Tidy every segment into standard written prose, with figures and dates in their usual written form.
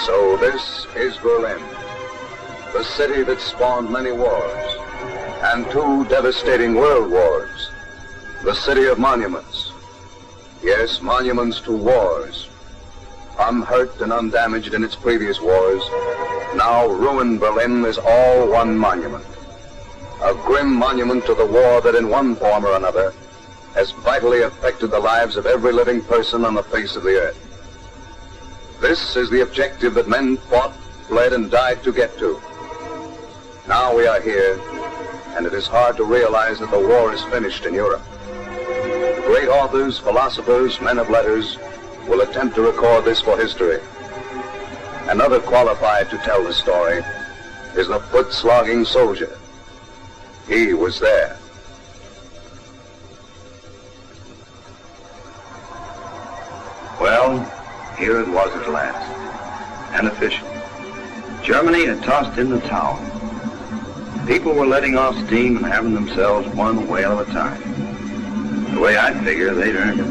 So this is Berlin, the city that spawned many wars, and 2 devastating world wars, the city of monuments. Yes, monuments to wars. Unhurt and undamaged in its previous wars, now ruined Berlin is all one monument. A grim monument to the war that in one form or another has vitally affected the lives of every living person on the face of the earth. This is the objective that men fought, bled, and died to get to. Now we are here, and it is hard to realize that the war is finished in Europe. Great authors, philosophers, men of letters will attempt to record this for history. Another qualified to tell the story is the foot-slogging soldier. He was there. Well, here it was at last. An official. Germany had tossed in the towel. People were letting off steam and having themselves one whale of a time. The way I figure, they'd earned it.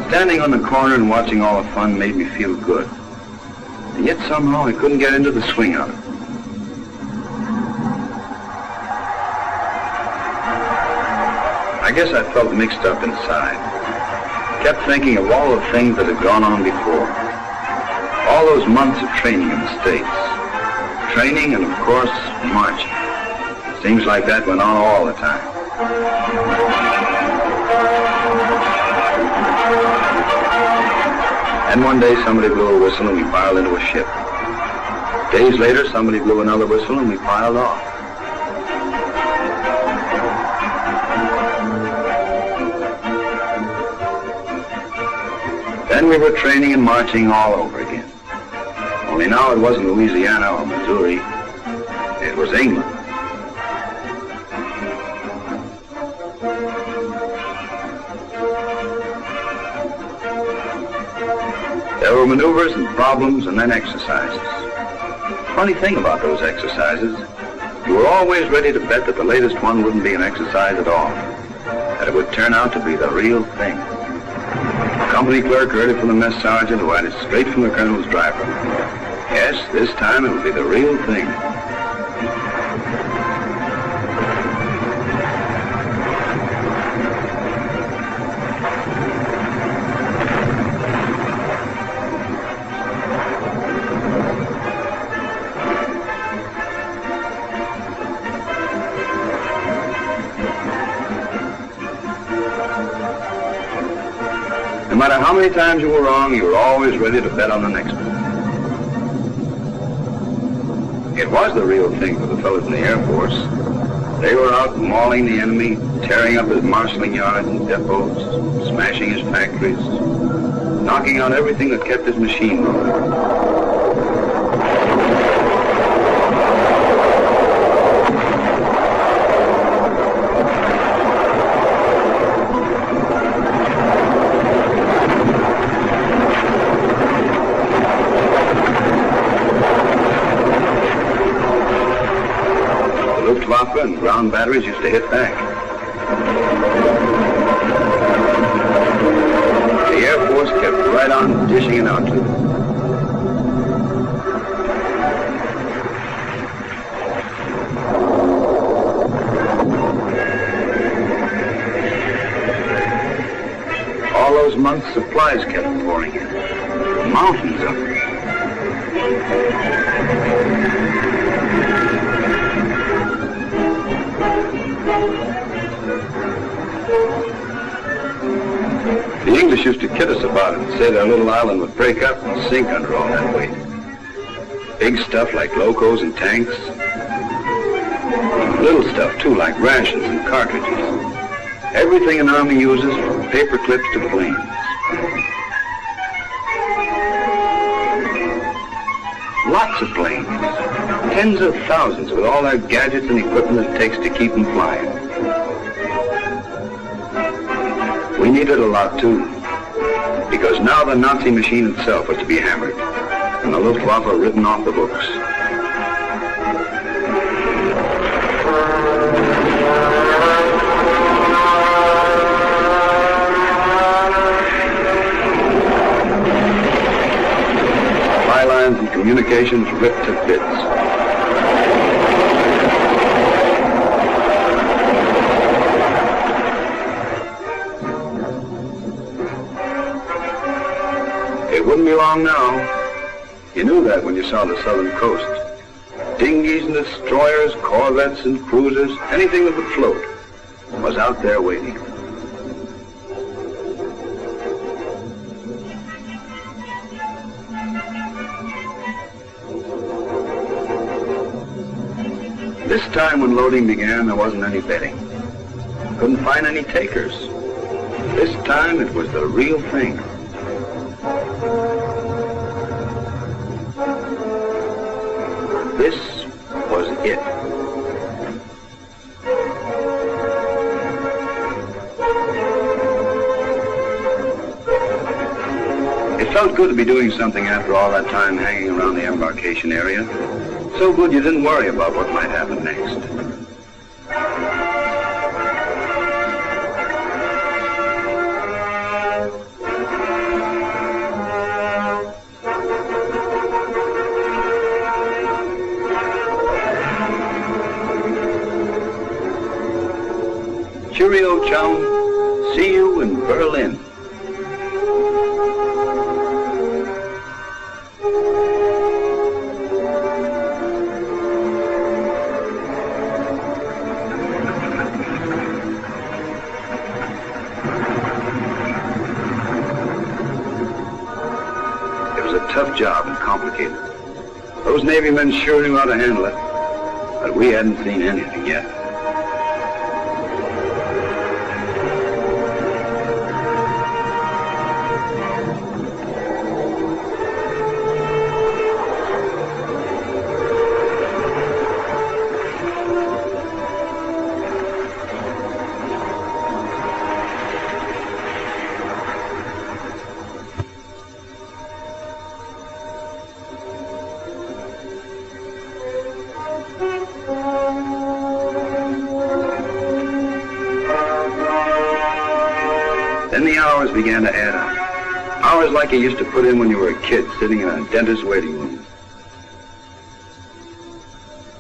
Standing on the corner and watching all the fun made me feel good. And yet somehow I couldn't get into the swing of it. I guess I felt mixed up inside. Kept thinking of all the things that had gone on before. All those months of training in the States. Training and, of course, marching. Seems like that went on all the time. And one day somebody blew a whistle and we piled into a ship. Days later somebody blew another whistle and we piled off. Then we were training and marching all over again. Only now it wasn't Louisiana or Missouri. It was England. There were maneuvers and problems and then exercises. Funny thing about those exercises, you were always ready to bet that the latest one wouldn't be an exercise at all, that it would turn out to be the real thing. The company clerk heard it from the mess sergeant who had it straight from the colonel's driver. Yes, this time it would be the real thing. No matter how many times you were wrong, you were always ready to bet on the next one. It was the real thing for the fellows in the Air Force. They were out mauling the enemy, tearing up his marshalling yards and depots, smashing his factories, knocking out everything that kept his machine rolling. Luftwaffe and ground batteries used to hit back. The Air Force kept right on dishing it out to them. All those months, supplies kept pouring in. Mountains of them. The English used to kid us about it and say their little island would break up and sink under all that weight. Big stuff like locos and tanks. Little stuff, too, like rations and cartridges. Everything an army uses, from paper clips to planes. Lots of planes. Tens of thousands with all their gadgets and equipment it takes to keep them flying. We needed a lot, too, because now the Nazi machine itself was to be hammered, and the Luftwaffe written off the books. and communications ripped to bits. It wouldn't be long now. You knew that when you saw the southern coast. Dinghies and destroyers, corvettes and cruisers, anything that would float was out there waiting. This time when loading began, there wasn't any betting. Couldn't find any takers. This time it was the real thing. This was it. It felt good to be doing something after all that time hanging around the embarkation area. So good you didn't worry about what might happen next. Cheerio, chum. See you in Berlin. It was a tough job and complicated. Those Navy men sure knew how to handle it, but we hadn't seen anything yet. Then the hours began to add up. Hours like you used to put in when you were a kid, sitting in a dentist's waiting room.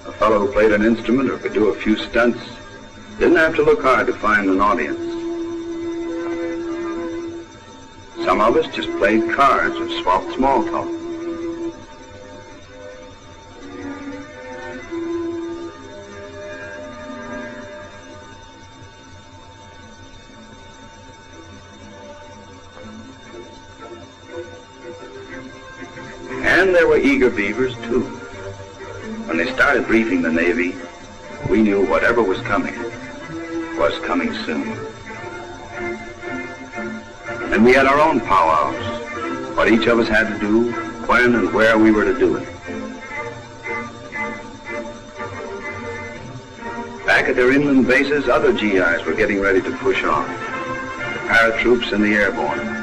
A fellow who played an instrument or could do a few stunts didn't have to look hard to find an audience. Some of us just played cards or swapped small talk. And there were eager beavers, too. When they started briefing the Navy, we knew whatever was coming soon. And we had our own powwows, what each of us had to do, when and where we were to do it. Back at their inland bases, other GIs were getting ready to push off. The paratroops and the airborne.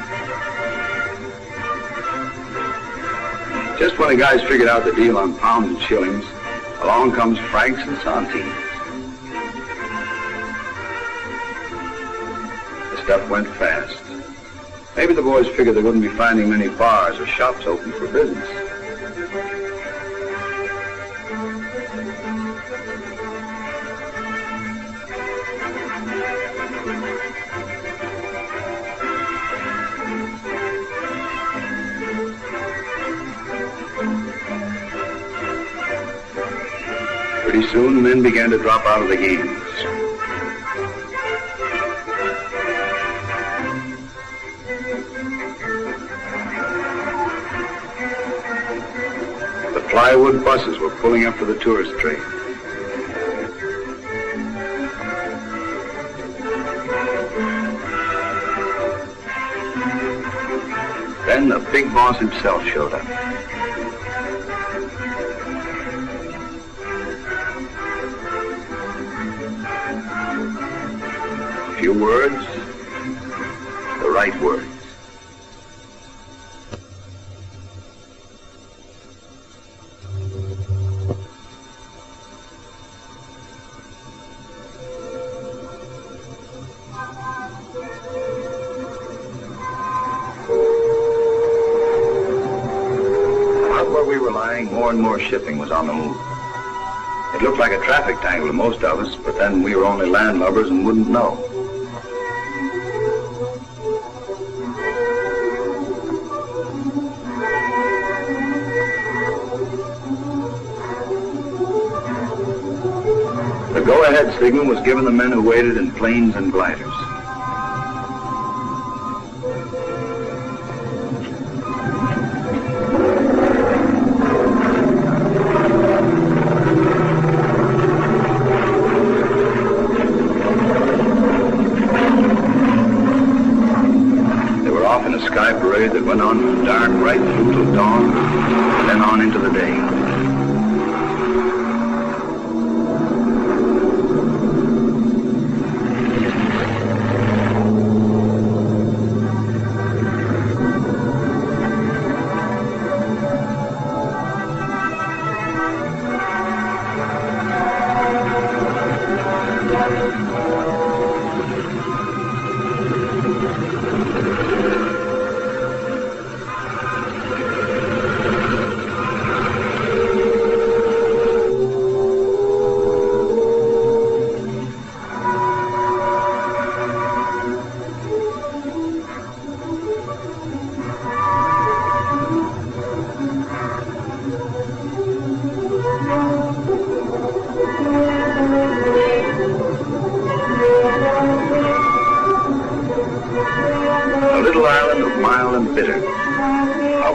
Just when the guys figured out the deal on pounds and shillings, along comes francs and centimes. The stuff went fast. Maybe the boys figured they wouldn't be finding many bars or shops open for business. Pretty soon, men began to drop out of the games. The plywood buses were pulling up to the tourist train. Then the big boss himself showed up. A few words, the right words. Not where we were lying. flying, more and more shipping was on the move. It looked like a traffic tangle to most of us, but then we were only landlubbers and wouldn't know. The go-ahead signal was given the men who waited in planes and gliders. Sky parade that went on from dark right through till dawn, and then on into the day.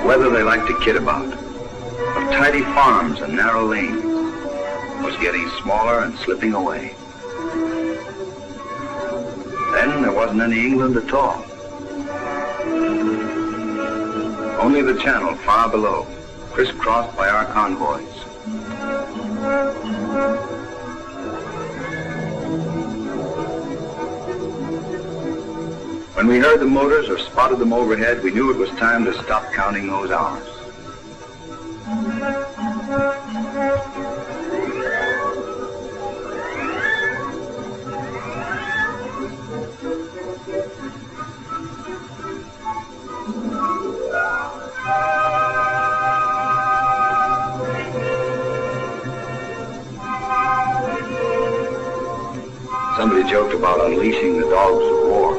Weather they like to kid about, of tidy farms and narrow lanes, was getting smaller and slipping away. Then there wasn't any England at all. Only the channel far below, crisscrossed by our convoys. When we heard the motors or spotted them overhead, we knew it was time to stop counting those hours. Somebody joked about unleashing the dogs of war.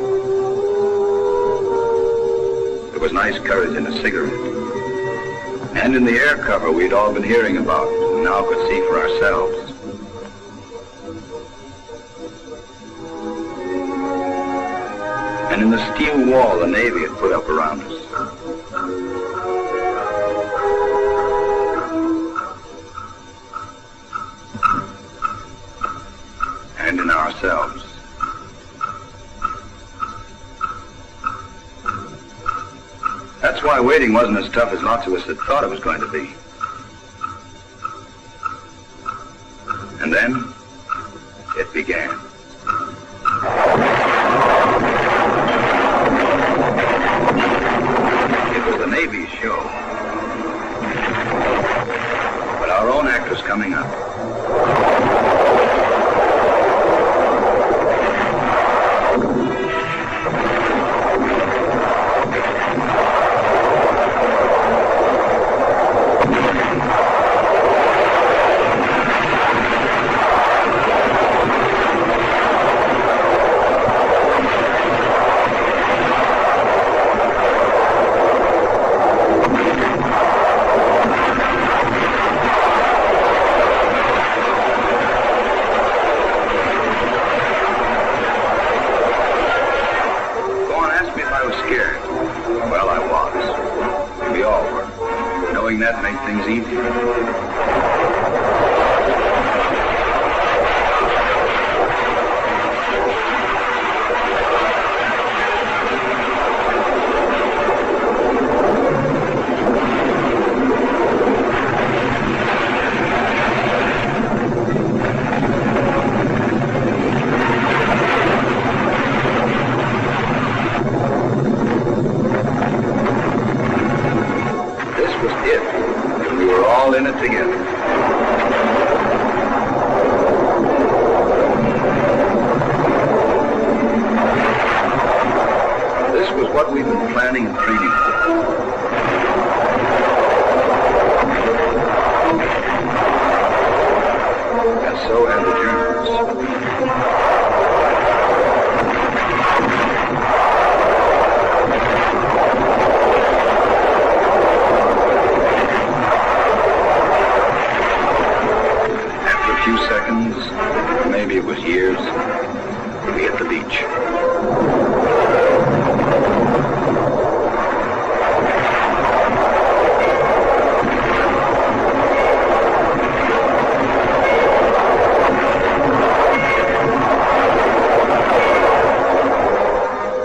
There was nice courage in a cigarette. And in the air cover we'd all been hearing about and now could see for ourselves. And in the steel wall the Navy had put up around us. And in ourselves. That's why waiting wasn't as tough as lots of us had thought it was going to be. And then, it began. It was the Navy's show. But our own act was coming up. That made things easier. In it together. This was what we'd been planning and training for. maybe it was years, we hit the beach.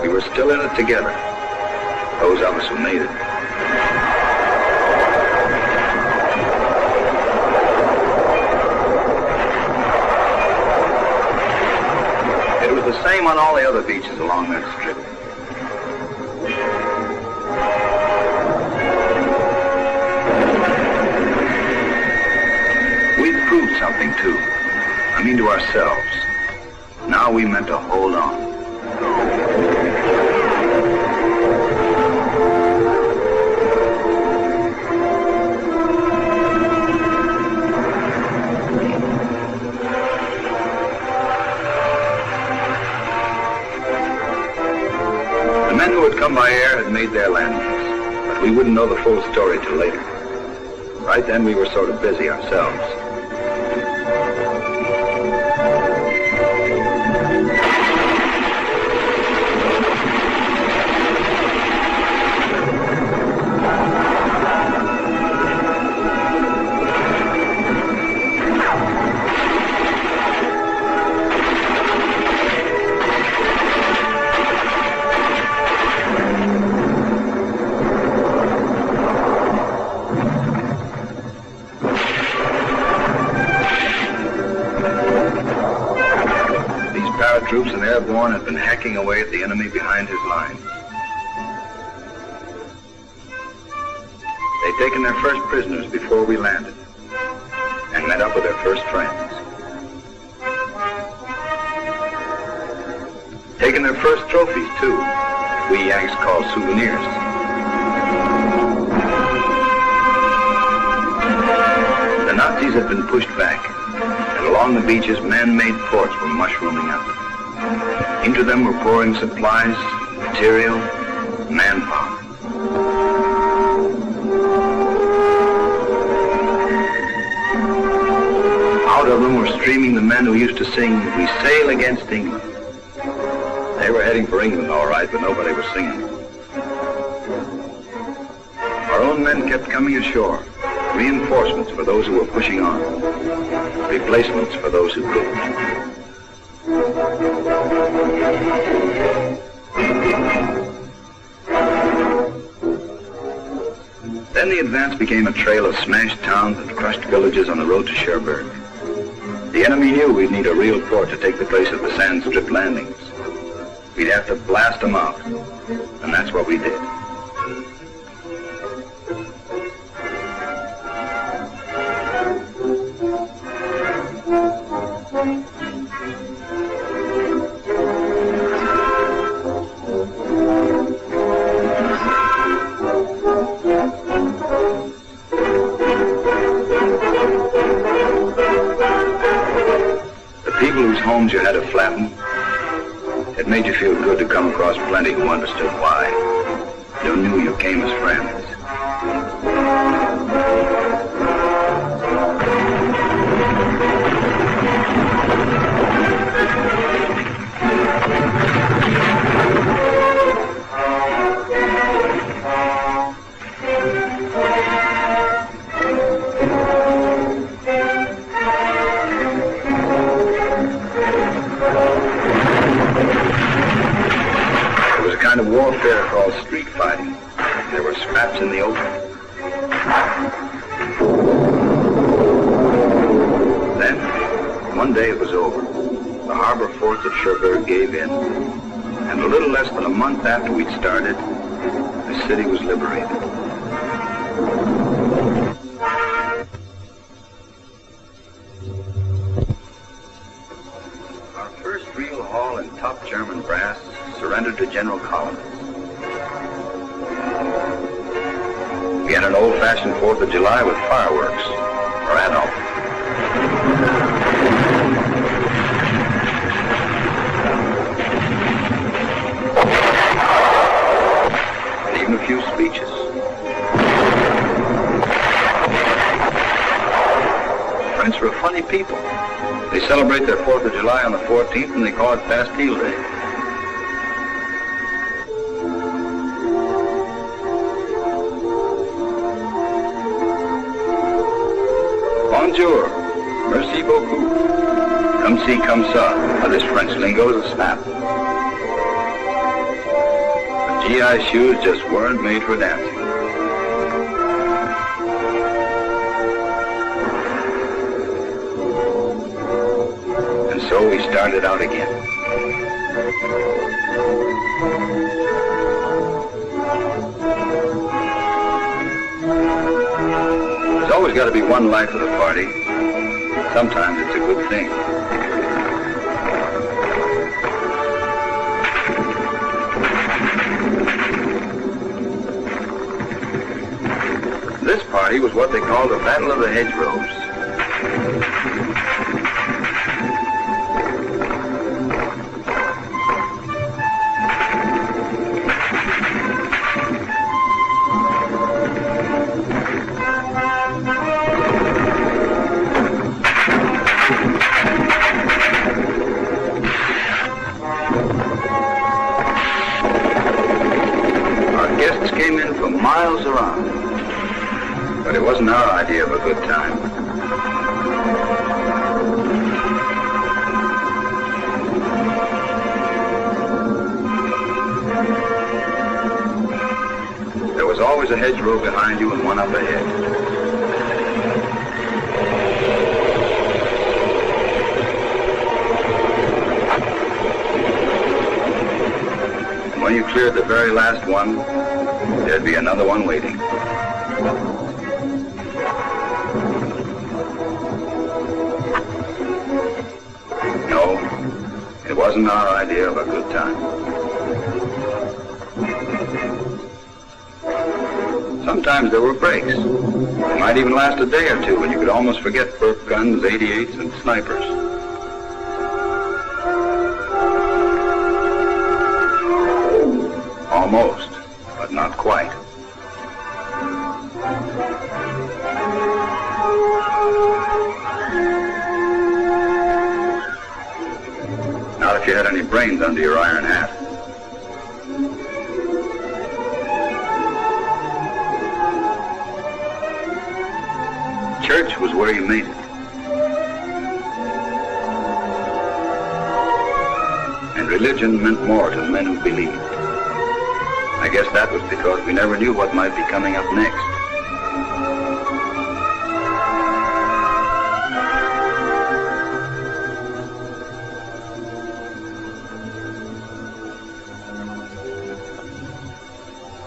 We were still in it together, those of us who made it. It was the same on all the other beaches along that strip. We'd proved something too. I mean to ourselves. Now we meant to hold on. Come by air had made their landings, but we wouldn't know the full story till later. Right then we were sort of busy ourselves. Troops and airborne had been hacking away at the enemy behind his lines. They'd taken their first prisoners before we landed and met up with their first friends. Taken their first trophies, too, we Yanks call souvenirs. The Nazis had been pushed back, and along the beaches, man-made forts were mushrooming up. Into them were pouring supplies, material, manpower. Out of them were streaming the men who used to sing, "We sail against England." They were heading for England, all right, but nobody was singing. Our own men kept coming ashore, reinforcements for those who were pushing on, replacements for those who couldn't. Then the advance became a trail of smashed towns and crushed villages on the road to Cherbourg. The enemy knew we'd need a real port to take the place of the sand strip landings. We'd have to blast them out, and that's what we did. Homes you had to flatten. It made you feel good to come across plenty who understood why. Who knew you came as friends. Of warfare called street fighting. There were scraps in the open. Then, one day it was over. The harbor forts at Cherbourg gave in, and a little less than a month after we'd started, the city was liberated. Our first real haul in top German brass surrendered to General Collins. We had an old-fashioned 4th of July with fireworks, for Adolf. And even a few speeches. French are a funny people. They celebrate their 4th of July on the 14th and they call it Bastille Day. Bonjour. Merci beaucoup. Come see, come ça. Now, this French lingo is a snap. The GI shoes just weren't made for dancing. And so we started out again. There's always got to be one life of the party. Sometimes it's a good thing. This party was what they called the Battle of the Hedgerows. Came in from miles around, but it wasn't our idea of a good time. There was always a hedgerow behind you and one up ahead. And when you cleared the very last one, there'd be another one waiting. No, it wasn't our idea of a good time. Sometimes there were breaks. They might even last a day or two, and you could almost forget Burke guns, 88s, and snipers. Almost. But not quite. Not if you had any brains under your iron hat. Church was where you made it. And religion meant more to the men who believed. I guess that was because we never knew what might be coming up next.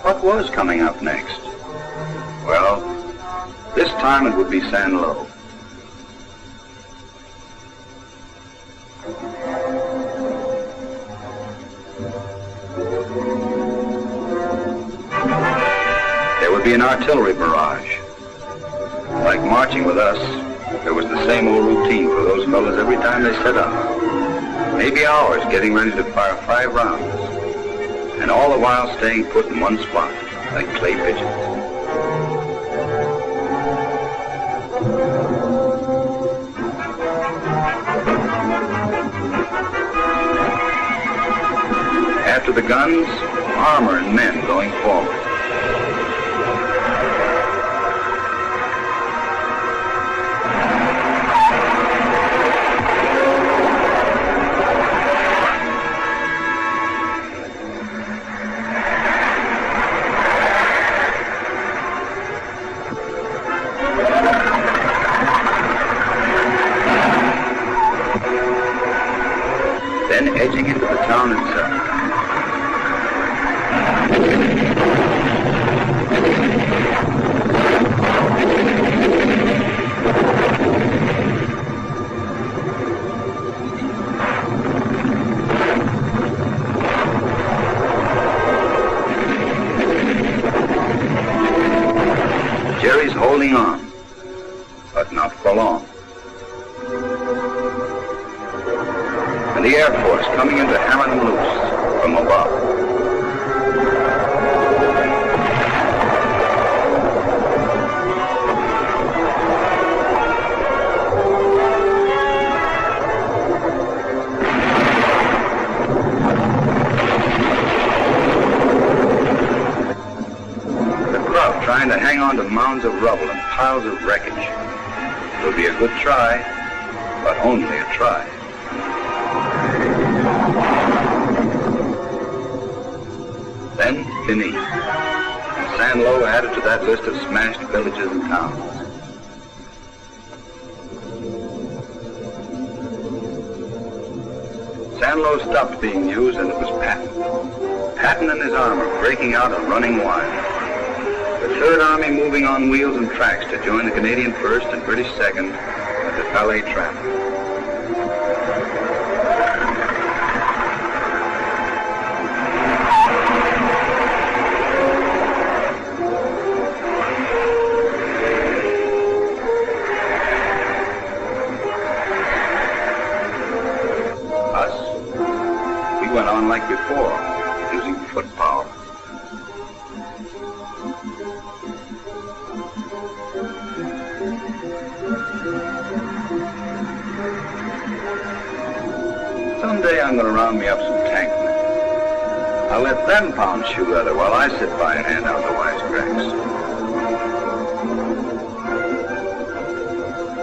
What was coming up next? Well, this time it would be San Lo. Be an artillery barrage. Like marching with us, there was the same old routine for those fellas every time they set up. Maybe hours getting ready to fire 5 rounds, and all the while staying put in one spot, like clay pigeons. After the guns, armor and men going forward. Then edging into the town itself. Jerry's holding on, but not for long. And the Air Force coming in to hammer them loose from above. down to mounds of rubble and piles of wreckage. It'll be a good try, but only a try. Then Finis. Sanlo added to that list of smashed villages and towns. Sanlo stopped being used, and it was Patton. Patton and his armor breaking out and running wild. The Third Army moving on wheels and tracks to join the Canadian 1st and British 2nd at the Palais Trap. We went on like before, using foot power. Someday I'm going to round me up some tank men. I'll let them pound shoe leather while I sit by and hand out the wisecracks.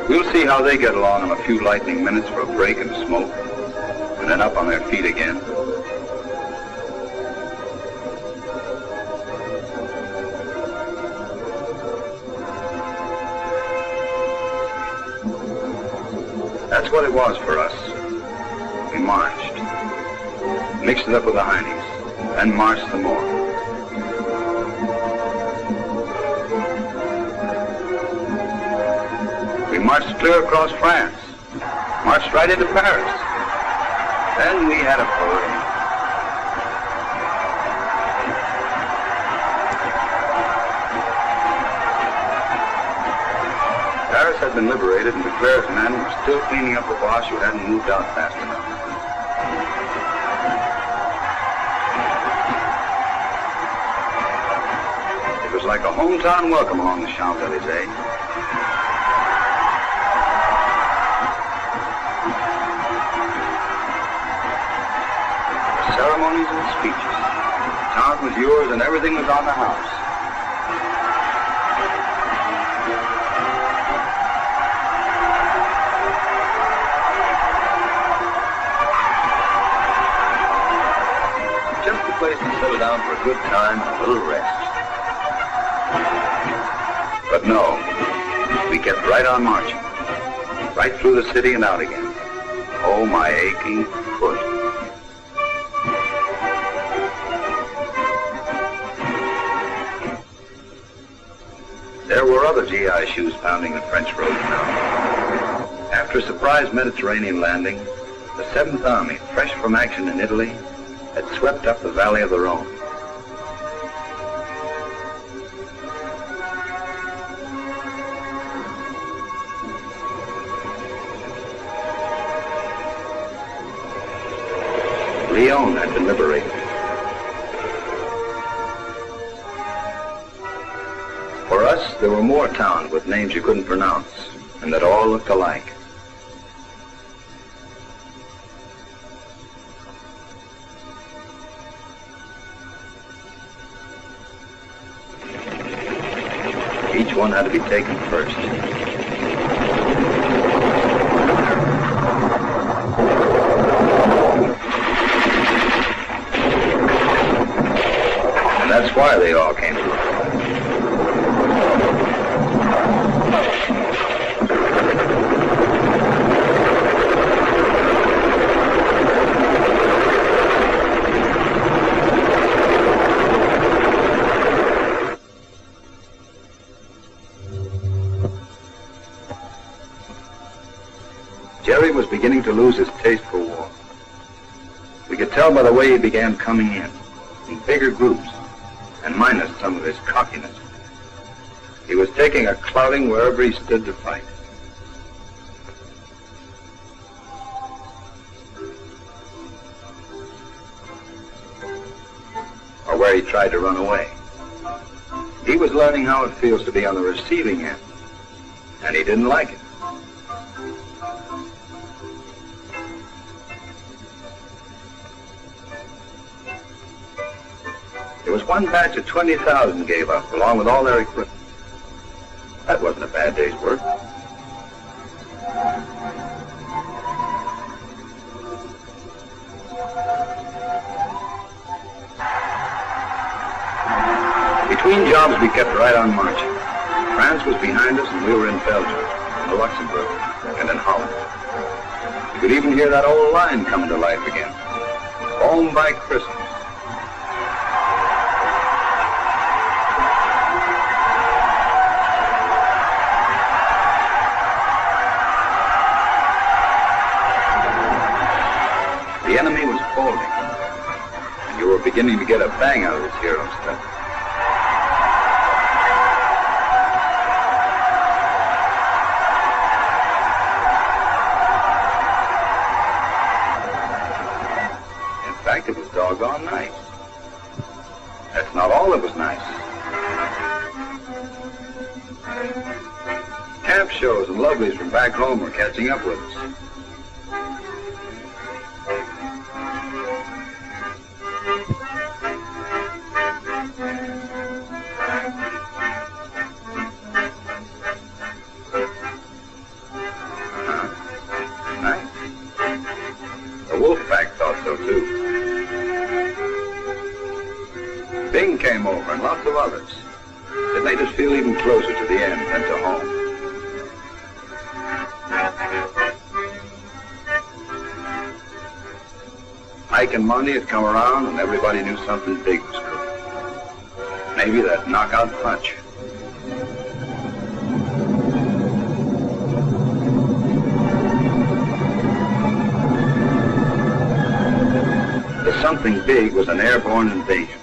We'll see how they get along in a few lightning minutes for a break and smoke, and then up on their feet again. That's what it was for us. We marched, mixed it up with the Heinies, then marched some more. We marched clear across France, marched right into Paris. Then we had a parade. Paris had been liberated, and Leclerc's men were still cleaning up the Boche who hadn't moved out fast enough. It was like a hometown welcome along the Champs-Élysées. Ceremonies and speeches. The town was yours and everything was on the house. Just a place to settle down for a good time and a little rest. But no, we kept right on marching. Right through the city and out again. Oh, my aching foot. There were other GI shoes pounding the French roads now. After a surprise Mediterranean landing, the 7th Army, fresh from action in Italy, had swept up the valley of the Rhone. Lyon had been liberated. For us, there were more towns with names you couldn't pronounce, and that all looked alike. Each one had to be taken first. And that's why they all came to look. Jerry was beginning to lose his taste for war. We could tell by the way he began coming in bigger groups, and minus some of his cockiness. He was taking a clouting wherever he stood to fight. Or where he tried to run away. He was learning how it feels to be on the receiving end, and he didn't like it. There was one batch of 20,000 gave up, along with all their equipment. That wasn't a bad day's work. Between jobs, we kept right on marching. France was behind us, and we were in Belgium, in Luxembourg, and in Holland. You could even hear that old line coming to life again. Home by Christmas. The enemy was folding, and you were beginning to get a bang out of this hero stuff. In fact, it was doggone nice. That's not all that was nice. Camp shows and lovelies from back home were catching up with us. Nice. The wolf pack thought so too. Bing came over and lots of others. It made us feel even closer to the end than to home. Ike and Monty had come around and everybody knew something big was cooking. Maybe that knockout punch. The something big was an airborne invasion.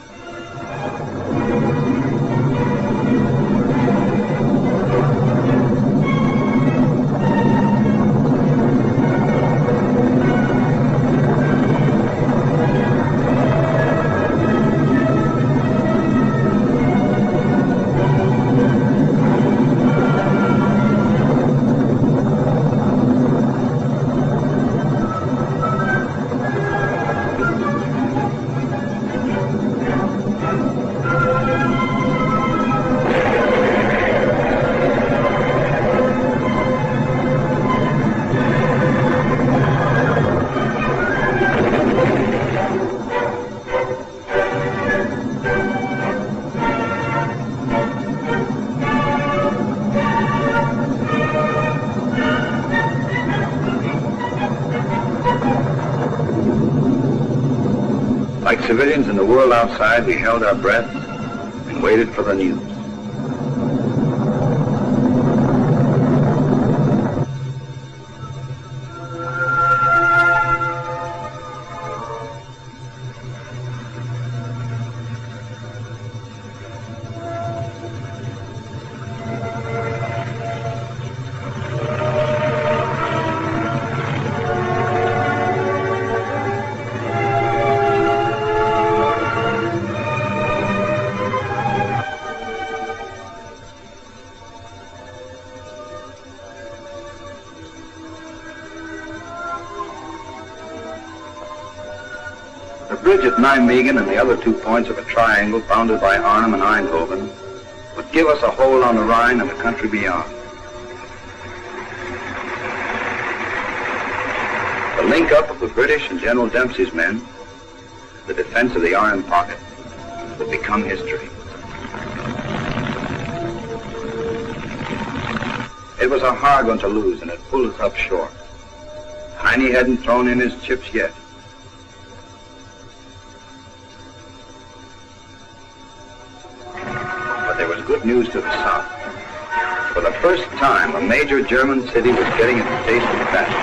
Like civilians in the world outside, we held our breath and waited for the news. The bridge at Nijmegen and the other 2 points of a triangle bounded by Arnhem and Eindhoven would give us a hold on the Rhine and the country beyond. The link-up of the British and General Dempsey's men, the defense of the Iron Pocket, would become history. It was a hard one to lose, and it pulled us up short. Heine hadn't thrown in his chips yet. But there was good news to the south. For the first time, a major German city was getting its taste of battle.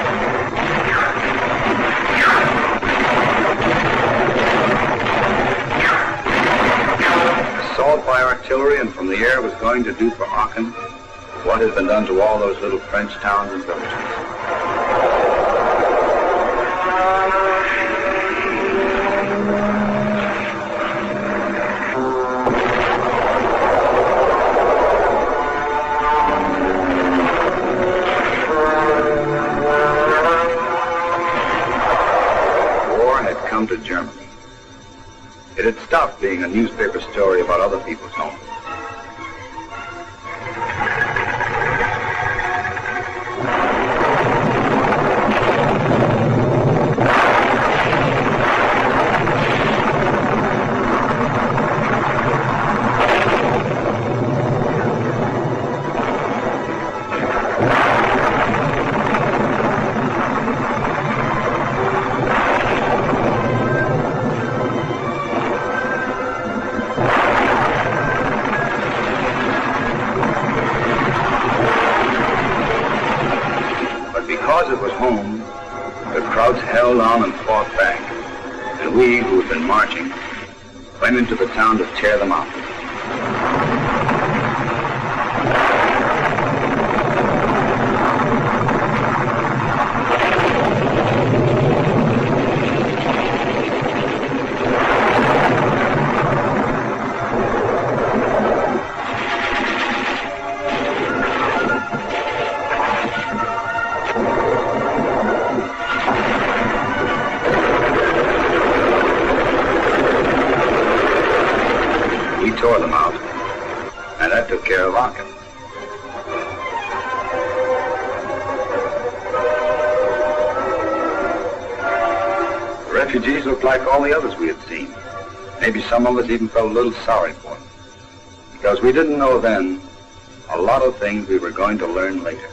Assault by artillery and from the air was going to do for Aachen what had been done to all those little French towns and villages. War had come to Germany. It had stopped being a newspaper story about other people's homes. because it was home, the crowds held on and fought back. And we, who had been marching, went into the town to tear them out. Tore them out, and that took care of Aachen. The refugees looked like all the others we had seen. Maybe some of us even felt a little sorry for them, because we didn't know then a lot of things we were going to learn later.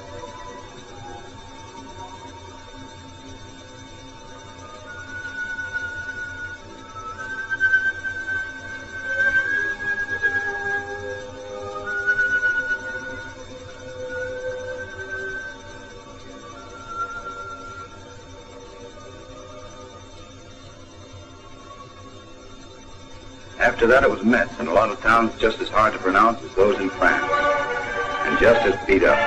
After that, it was Metz, and a lot of towns just as hard to pronounce as those in France, and just as beat up.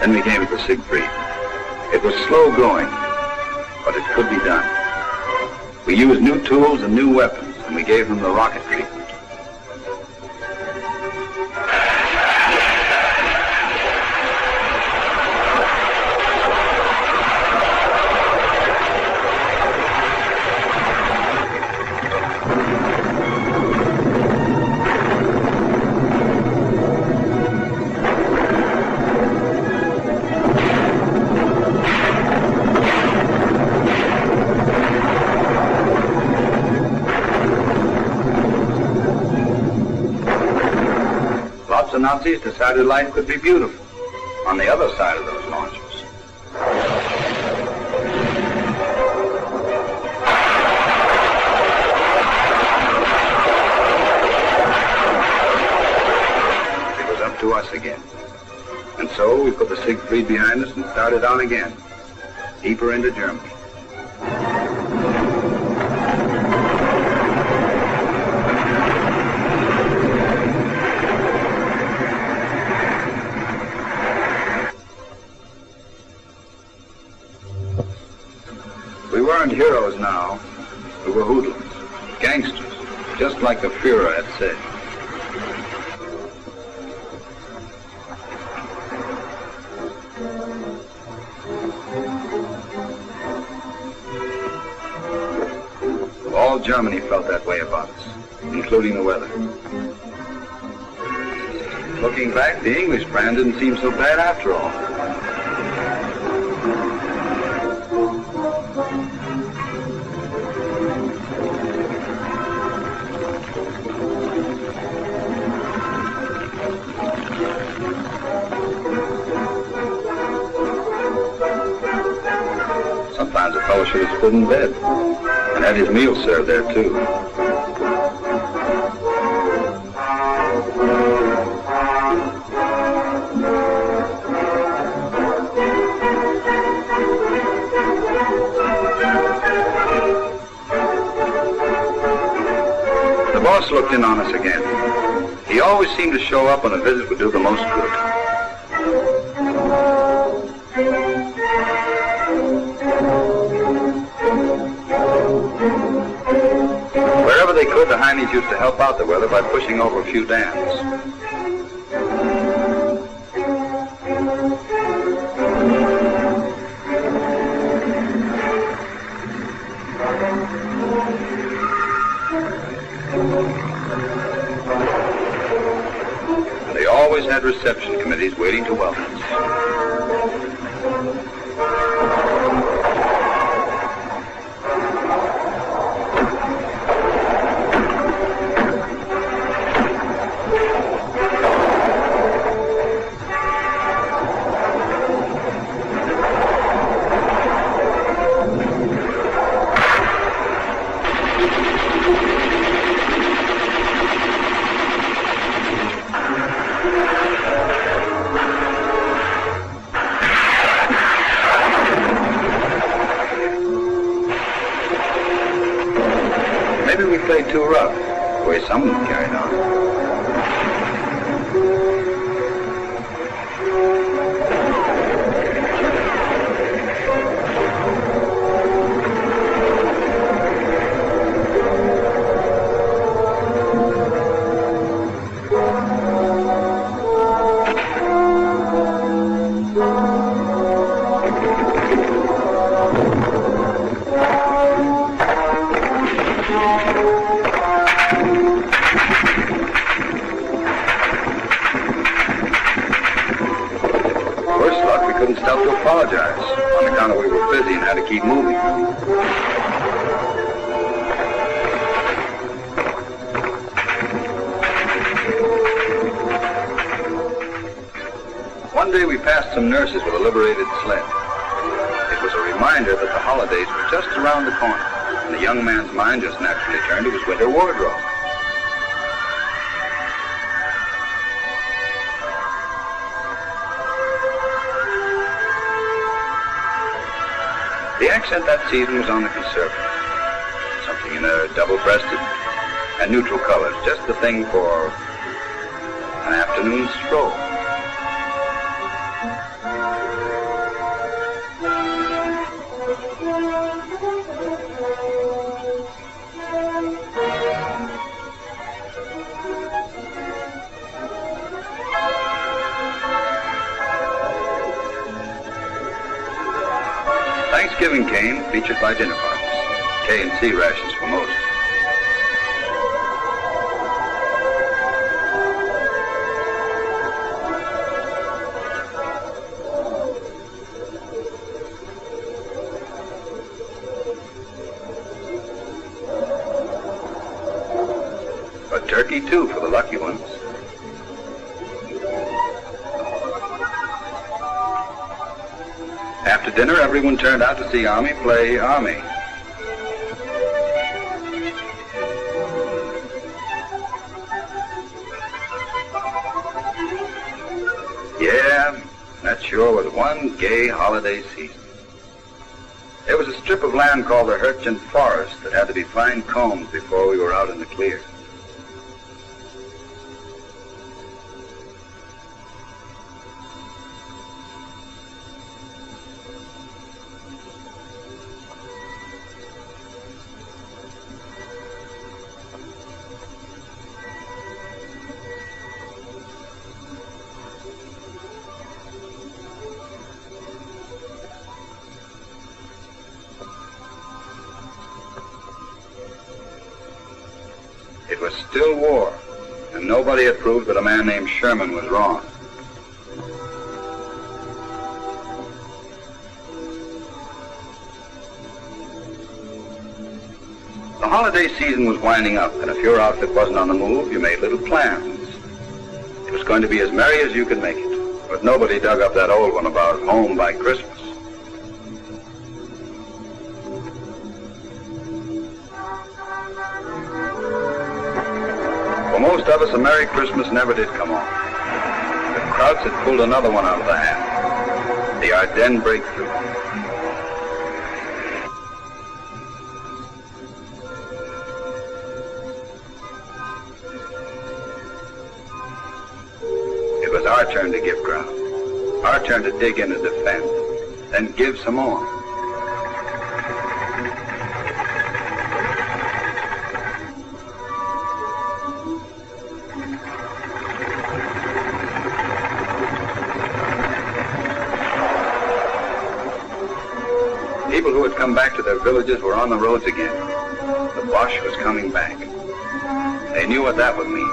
Then we came to Siegfried. It was slow going, but it could be done. We used new tools and new weapons, and we gave them the rocket treatment. The Nazis decided life could be beautiful on the other side of those launches. It was up to us again. And so we put the Siegfried behind us and started on again, deeper into Germany. We weren't heroes now. We were hoodlums, gangsters, just like the Führer had said. All Germany felt that way about us, including the weather. Looking back, the English brand didn't seem so bad after all. Sometimes a fellow should have stood in bed and had his meal served there, too. The boss looked in on us again. He always seemed to show up when a visit would do the most good. Wherever they could, the Heinies used to help out the weather by pushing over a few dams. And they always had reception committees waiting to welcome us. little rough, the way some of them carried on. Couldn't stop to apologize on account of we were busy and had to keep moving. One day we passed some nurses with a liberated sled. It was a reminder that the holidays were just around the corner, and the young man's mind just naturally turned to his winter wardrobe. The accent that season was on the conservative. Something in a double-breasted and neutral colors, just the thing for an afternoon stroll. Thanksgiving came, featured by dinner parties. K&C rations for most. But turkey, too, for the lucky ones. After dinner, everyone turned out to see Army play Army. Yeah, that sure was one gay holiday season. There was a strip of land called the Hurchin Forest that had to be fine-combed before we were out in the clear. It was still war, and nobody had proved that a man named Sherman was wrong. The holiday season was winding up, and if your outfit wasn't on the move, you made little plans. It was going to be as merry as you could make it, but nobody dug up that old one about home by Christmas. For most of us, a Merry Christmas never did come off. The Krauts had pulled another one out of the hat. The Ardennes breakthrough. It was our turn to give ground. Our turn to dig in and defend. Then give some more. People who had come back to their villages were on the roads again. The Boche was coming back. They knew what that would mean.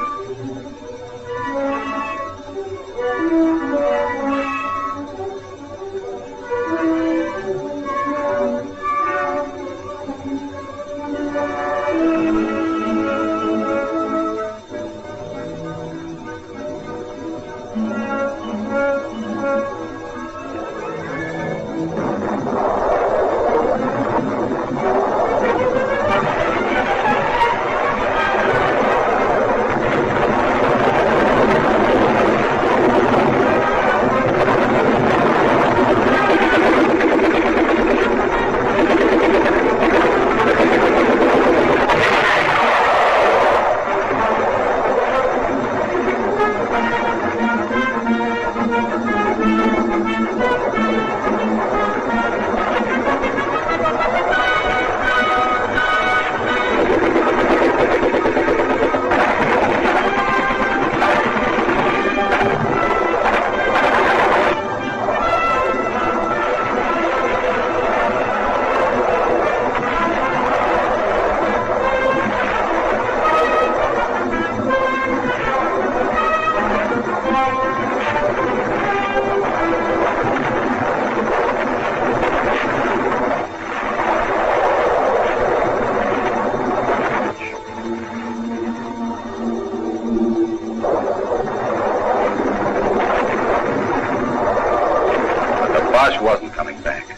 Bosch wasn't coming back.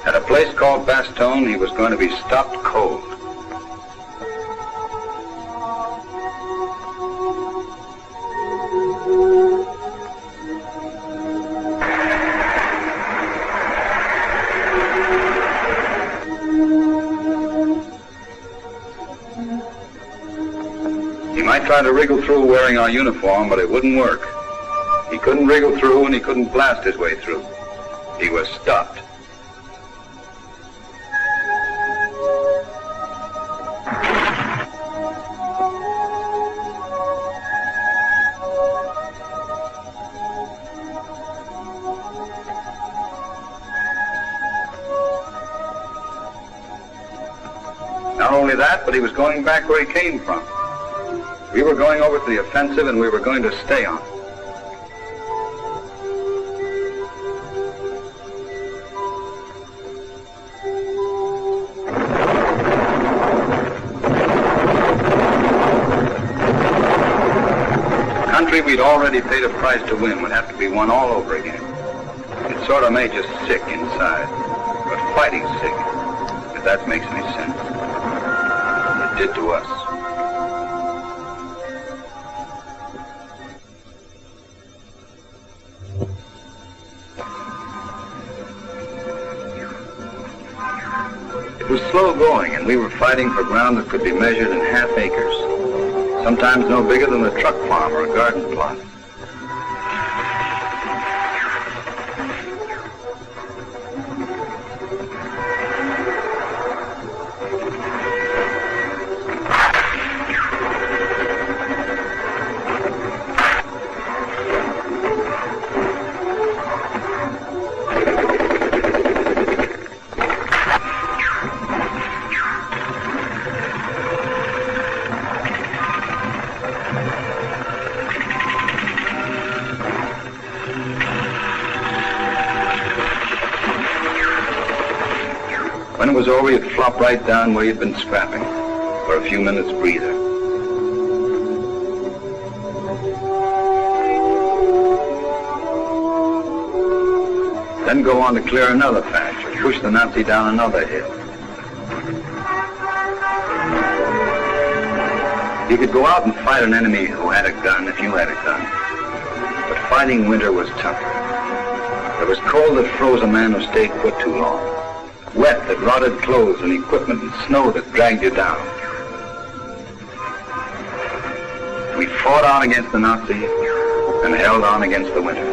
At a place called Bastogne, he was going to be stopped cold. He might try to wriggle through wearing our uniform, but it wouldn't work. He couldn't wriggle through and he couldn't blast his way through. He was stopped. Not only that, but he was going back where he came from. We were going over to the offensive and we were going to stay on it. The country we'd already paid a price to win would have to be won all over again. It sort of made you sick inside, but fighting sick, if that makes any sense. It did to us. It was slow going, and we were fighting for ground that could be measured in half acres, sometimes no bigger than a truck farm or a garden plot. When it was over, you'd flop right down where you'd been scrapping for a few minutes breather. Then go on to clear another patch or push the Nazi down another hill. You could go out and fight an enemy who had a gun if you had a gun. But fighting winter was tougher. There was cold that froze a man who stayed put too long. Wet that rotted clothes and equipment, and snow that dragged you down. We fought on against the Nazi and held on against the winter.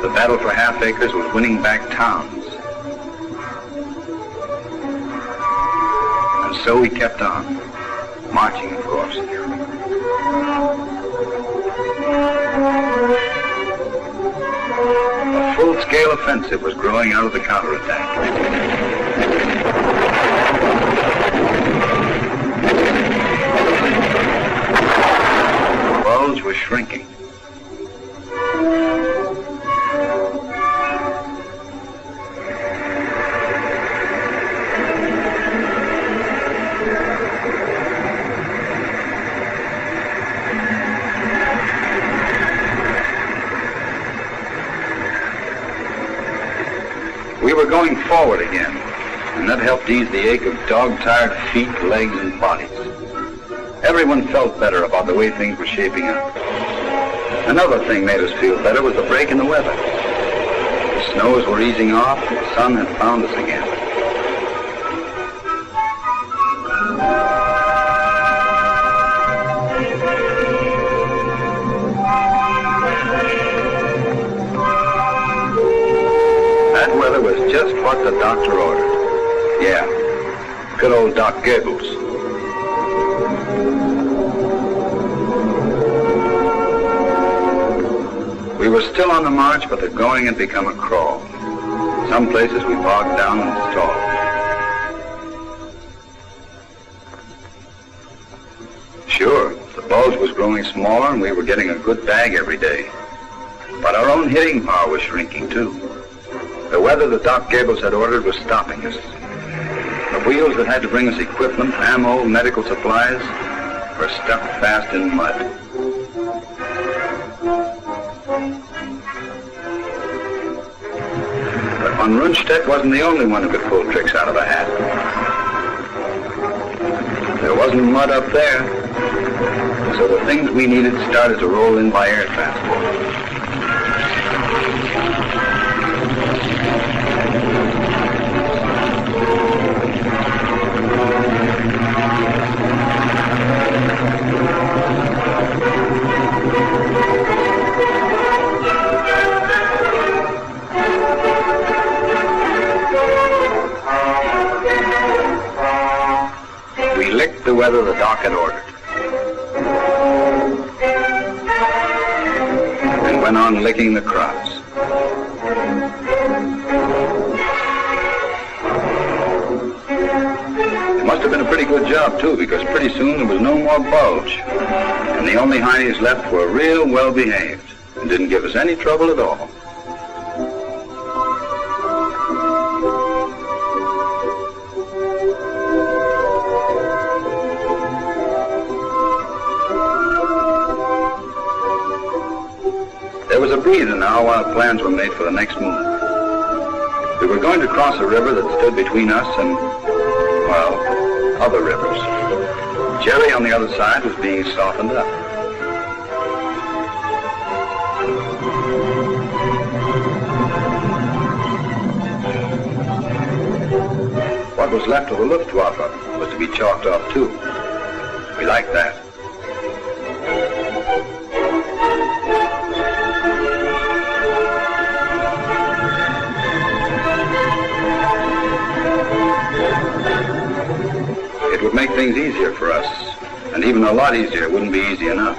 The battle for half acres was winning back towns. And so we kept on, marching, of course. A full-scale offensive was growing out of the counterattack. The walls were shrinking. We were going forward again, and that helped ease the ache of dog-tired feet, legs, and bodies. Everyone felt better about the way things were shaping up. Another thing made us feel better was the break in the weather. The snows were easing off, and the sun had found us again. That weather was just what the doctor ordered. Yeah, good old Doc Goebbels. We were still on the march, but the going had become a crawl. Some places we bogged down and stalled. Sure, the bulge was growing smaller and we were getting a good bag every day. But our own hitting power was shrinking too. The weather that Doc Goebbels had ordered was stopping us. The wheels that had to bring us equipment, ammo, medical supplies were stuck fast in mud. But von Rundstedt wasn't the only one who could pull tricks out of a hat. There wasn't mud up there, so the things we needed started to roll in by air transport. We licked the weather the dock had ordered, and went on licking the crops. It must have been a pretty good job, too, because pretty soon there was no more bulge, and the only heinies left were real well-behaved and didn't give us any trouble at all. There was a breather now while plans were made for the next move. We were going to cross a river that stood between us and, well, other rivers. Jerry on the other side was being softened up. What was left of the Luftwaffe was to be chalked off too. We liked that. It would make things easier for us, and even a lot easier wouldn't be easy enough.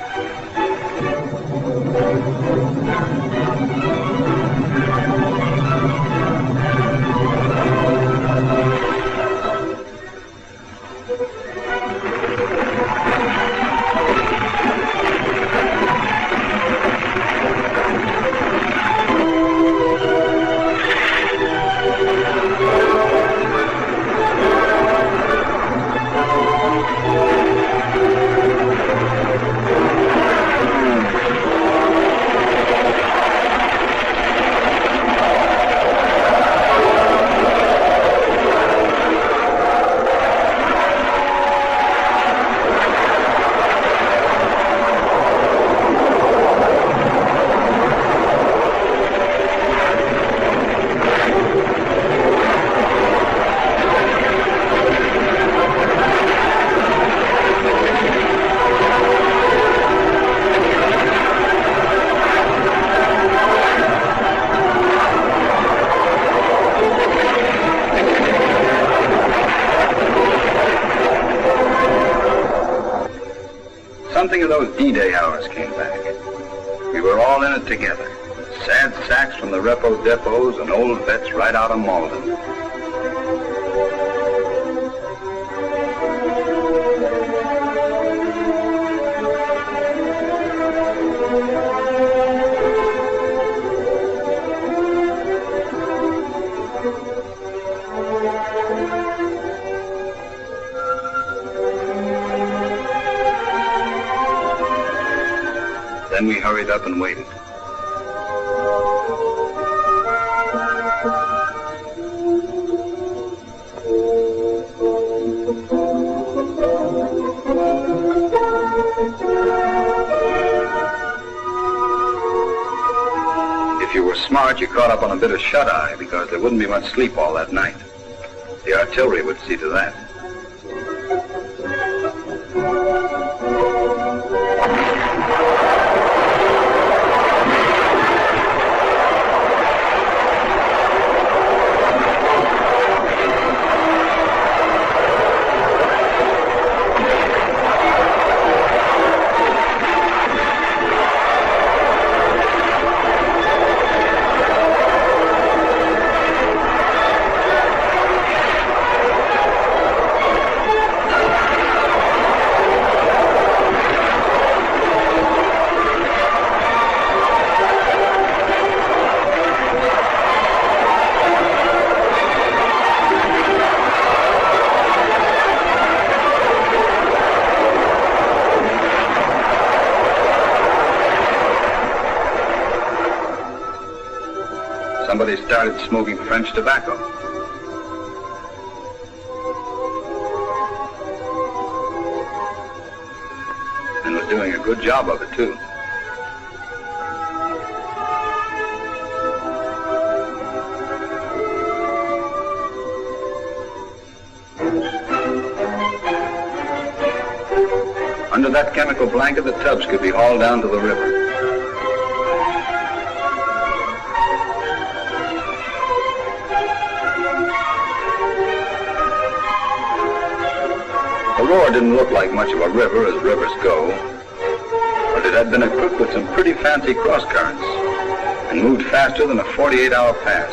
Something of those D-Day hours came back. We were all in it together. Sad sacks from the repo depots and old vets right out of Malden. Then we hurried up and waited. If you were smart, you caught up on a bit of shut-eye because there wouldn't be much sleep all that night. The artillery would see to that. somebody started smoking French tobacco. And was doing a good job of it, too. Under that chemical blanket, the tubs could be hauled down to the river. The Roar didn't look like much of a river as rivers go, but it had been equipped with some pretty fancy cross currents and moved faster than a 48-hour pass.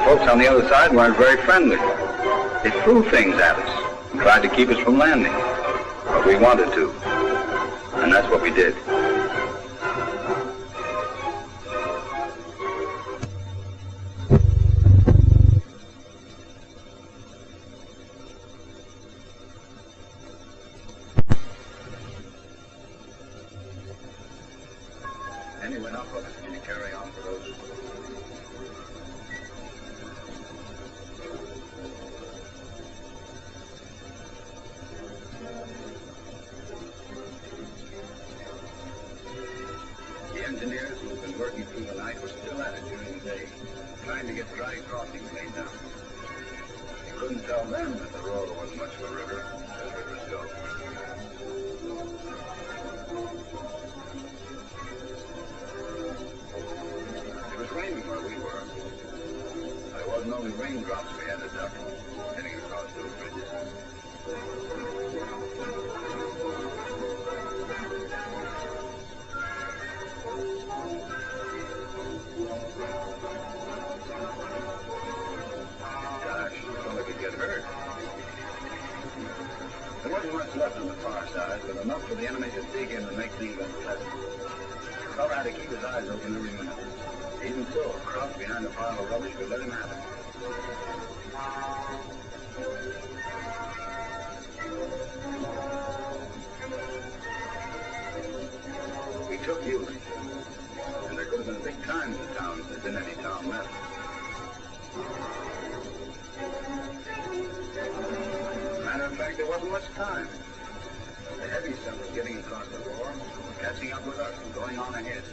Folks on the other side weren't very friendly. They threw things at us and tried to keep us from landing, but we wanted to, and that's what we did. Anyone else want to carry on for those? The engineers who had been working through the night were still at it during the day, trying to get dry crossings made down. You couldn't tell them that the Roar wasn't much of a river, as rivers go. It was raining where we were. But it wasn't only raindrops we had to duck, heading across those bridges. There wasn't much left on the far side, but enough for the enemy to dig in and make things unpleasant. The fellow had to keep his eyes open every minute. Even so, crouched behind a pile of rubbish, we let him have it. We took Yulee, and there could have been a big time in the town if there'd been any town left. Matter of fact, there wasn't much time. The heavy stuff was getting across the Roar, catching up with us and going on ahead.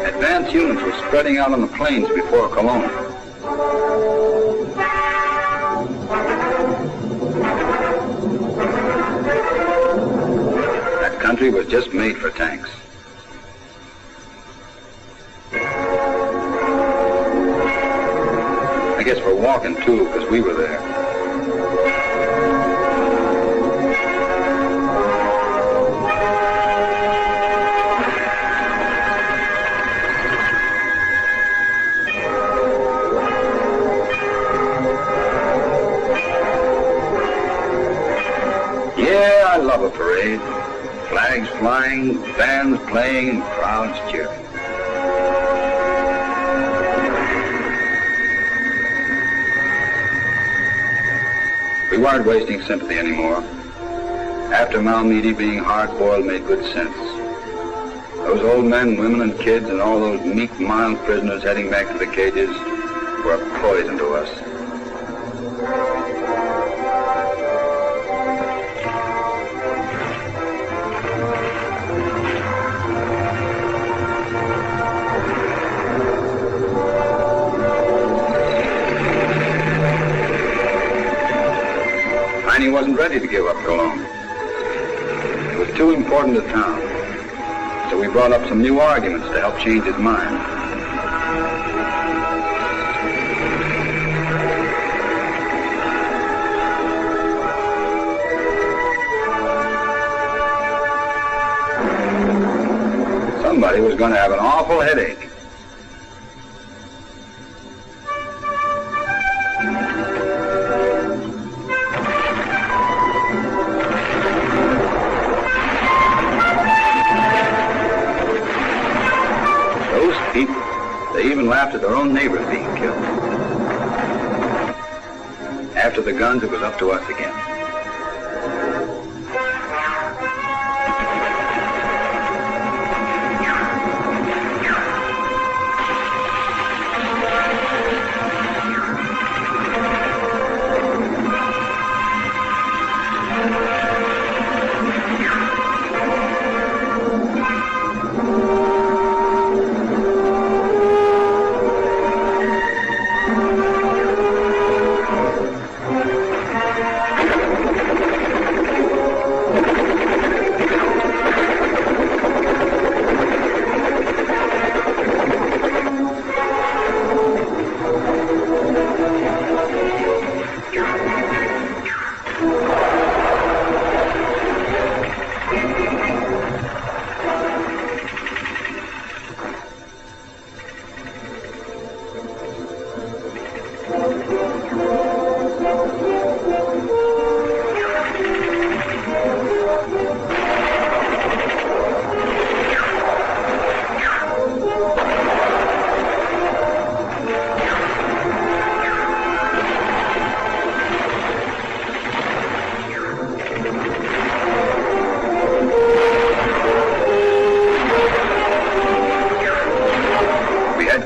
Advance units were spreading out on the plains before Cologne. That country was just made for tanks. I guess for walking too, because we were there. Yeah, I love a parade. Flags flying, bands playing, and crowds cheering. We weren't wasting sympathy anymore. After Malmedy being hard-boiled made good sense. Those old men, women, and kids, and all those meek, mild prisoners heading back to the cages were poison to us. He wasn't ready to give up Cologne. It was too important a town. So we brought up some new arguments to help change his mind. Somebody was going to have an awful headache. people. They even laughed at their own neighbors being killed. After the guns, it was up to us again.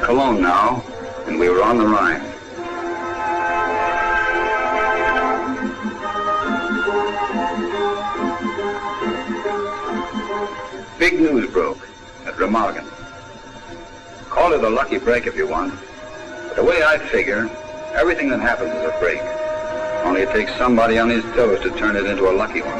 Cologne now, and we were on the Rhine. Big news broke at Remagen. Call it a lucky break if you want, but the way I figure, everything that happens is a break. Only it takes somebody on his toes to turn it into a lucky one.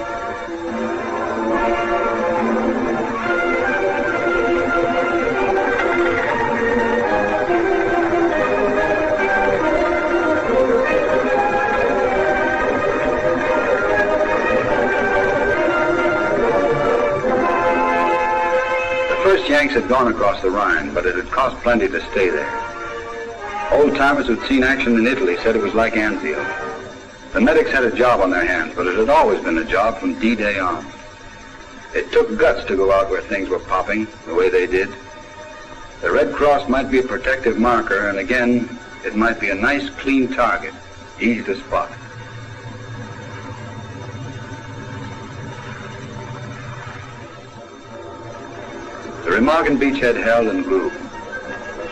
The first Yanks had gone across the Rhine, but it had cost plenty to stay there. Old-timers who'd seen action in Italy said it was like Anzio. The medics had a job on their hands, but it had always been a job from D-Day on. It took guts to go out where things were popping the way they did. The Red Cross might be a protective marker, and again, it might be a nice, clean target, easy to spot. The Remagen beachhead held and grew.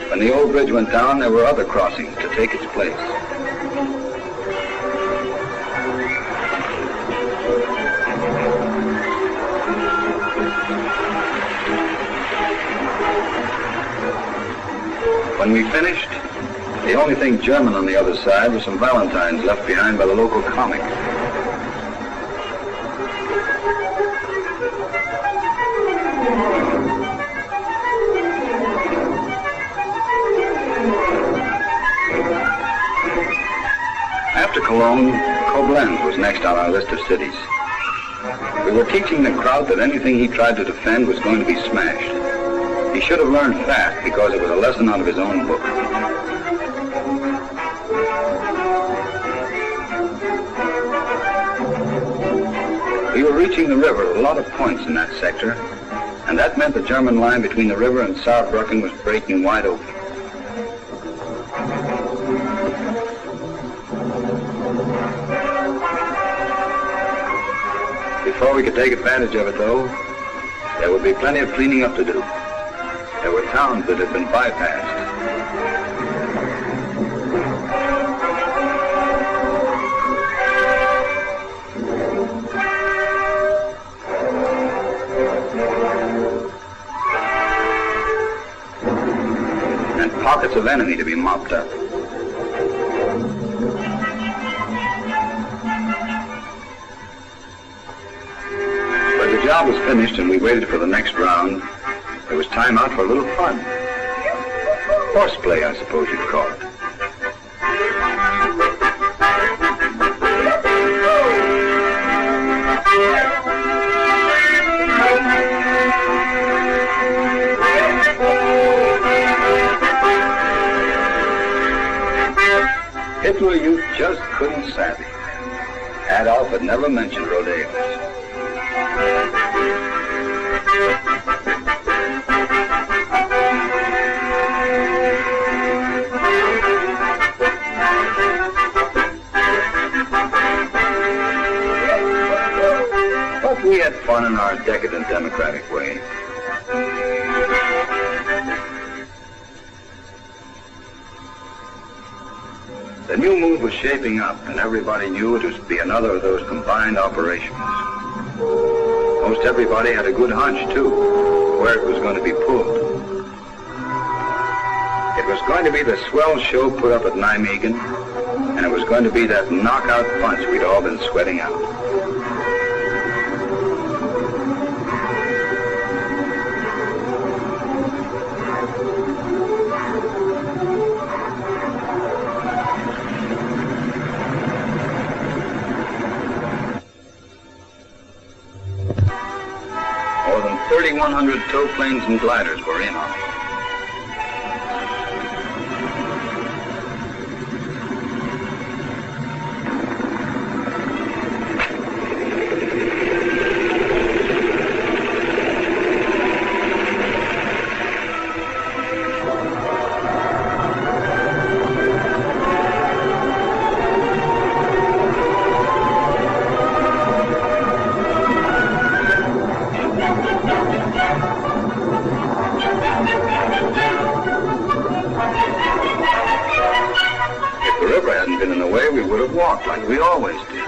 When the old bridge went down, there were other crossings to take its place. When we finished, the only thing German on the other side was some valentines left behind by the local comic. After Cologne, Koblenz was next on our list of cities. We were teaching the crowd that anything he tried to defend was going to be smashed. He should have learned fast because it was a lesson out of his own book. We were reaching the river at a lot of points in that sector, and that meant the German line between the river and Saarbrücken was breaking wide open. Before we could take advantage of it, though, there would be plenty of cleaning up to do. There were towns that had been bypassed. And pockets of enemy to be mopped up. When the job was finished and we waited for the next round, there was time out for a little fun. Horseplay, I suppose you'd call it. Hitler Youth just couldn't savvy. Adolf had never mentioned rodeos. fun in our decadent democratic way. The new move was shaping up, and everybody knew it was to be another of those combined operations. Most everybody had a good hunch, too, where it was going to be pulled. It was going to be the swell show put up at Nijmegen, and it was going to be that knockout punch we'd all been sweating out. More than 3,100 tow planes and gliders were in on it. We would have walked like we always did.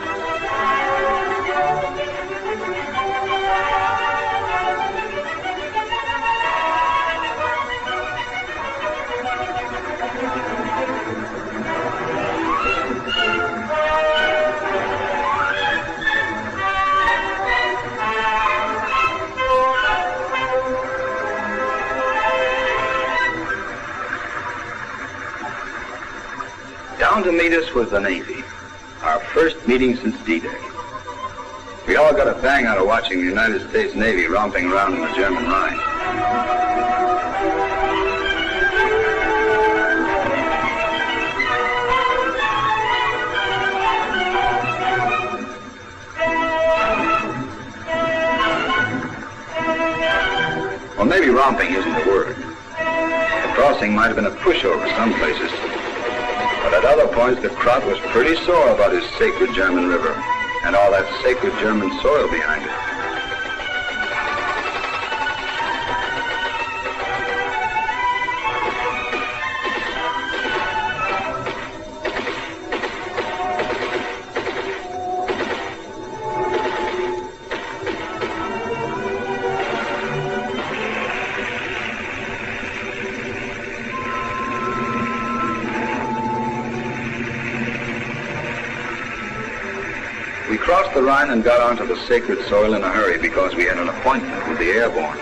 Down to meet us was the Navy, our first meeting since D-Day. We all got a bang out of watching the United States Navy romping around in the German Rhine. Well, maybe romping isn't the word. The crossing might have been a pushover some places. But at other points, the Krot was pretty sore about his sacred German river and all that sacred German soil behind it. We crossed the Rhine and got onto the sacred soil in a hurry because we had an appointment with the airborne.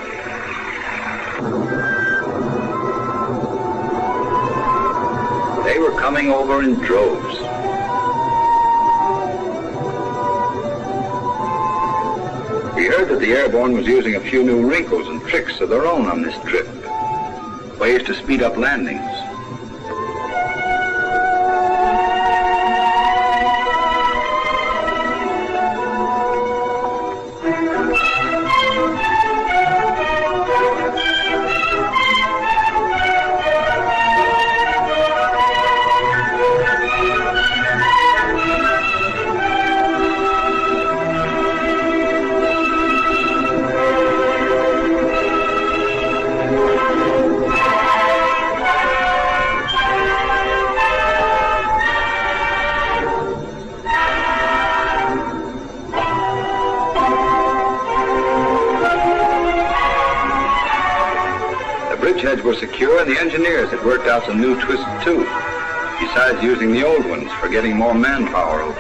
They were coming over in droves. We heard that the airborne was using a few new wrinkles and tricks of their own on this trip, ways to speed up landings. Bridgeheads were secure, and the engineers had worked out some new twists too, besides using the old ones for getting more manpower over.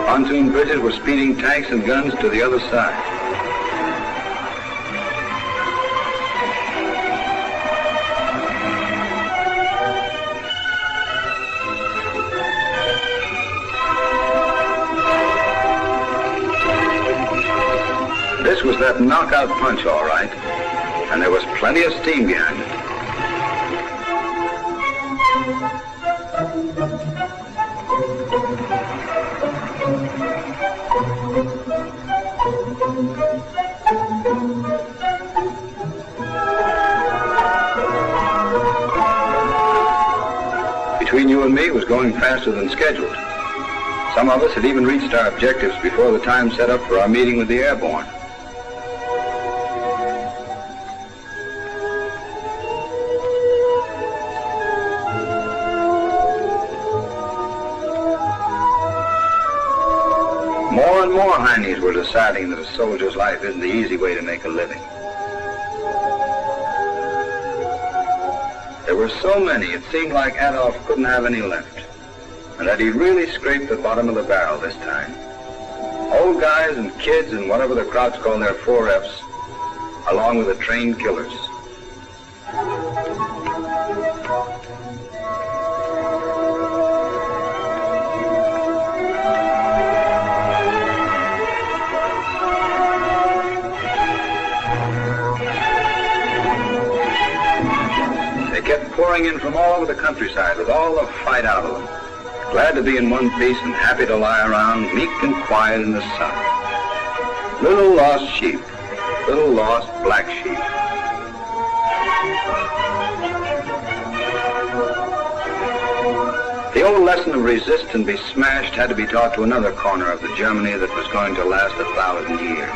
Pontoon bridges were speeding tanks and guns to the other side. This was that knockout punch, all right, and there was plenty of steam behind it. between you and me was going faster than scheduled. Some of us had even reached our objectives before the time set up for our meeting with the airborne. More and more Heinies were deciding that a soldier's life isn't the easy way to make a living. There were so many, it seemed like Adolf couldn't have any left, and that he'd really scraped the bottom of the barrel this time. Old guys and kids and whatever the crowds call their 4Fs, along with the trained killers. Pouring in from all over the countryside with all the fight out of them, glad to be in one piece and happy to lie around meek and quiet in the sun. Little lost sheep, little lost black sheep. The old lesson of resist and be smashed had to be taught to another corner of the Germany that was going to last 1,000 years.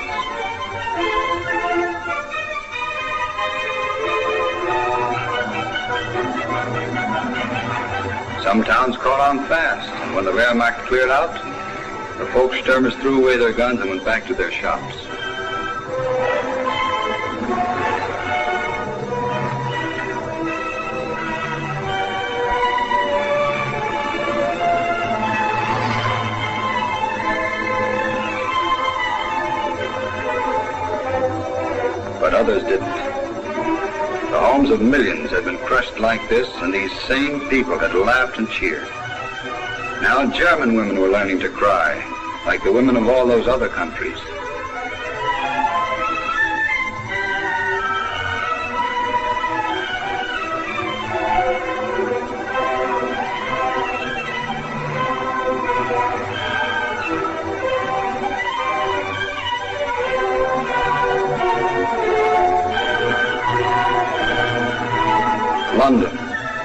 Some towns caught on fast, and when the Wehrmacht cleared out, the Volksstürmers threw away their guns and went back to their shops. But others didn't. The homes of millions had been crushed like this, and these same people had laughed and cheered. Now German women were learning to cry, like the women of all those other countries. London,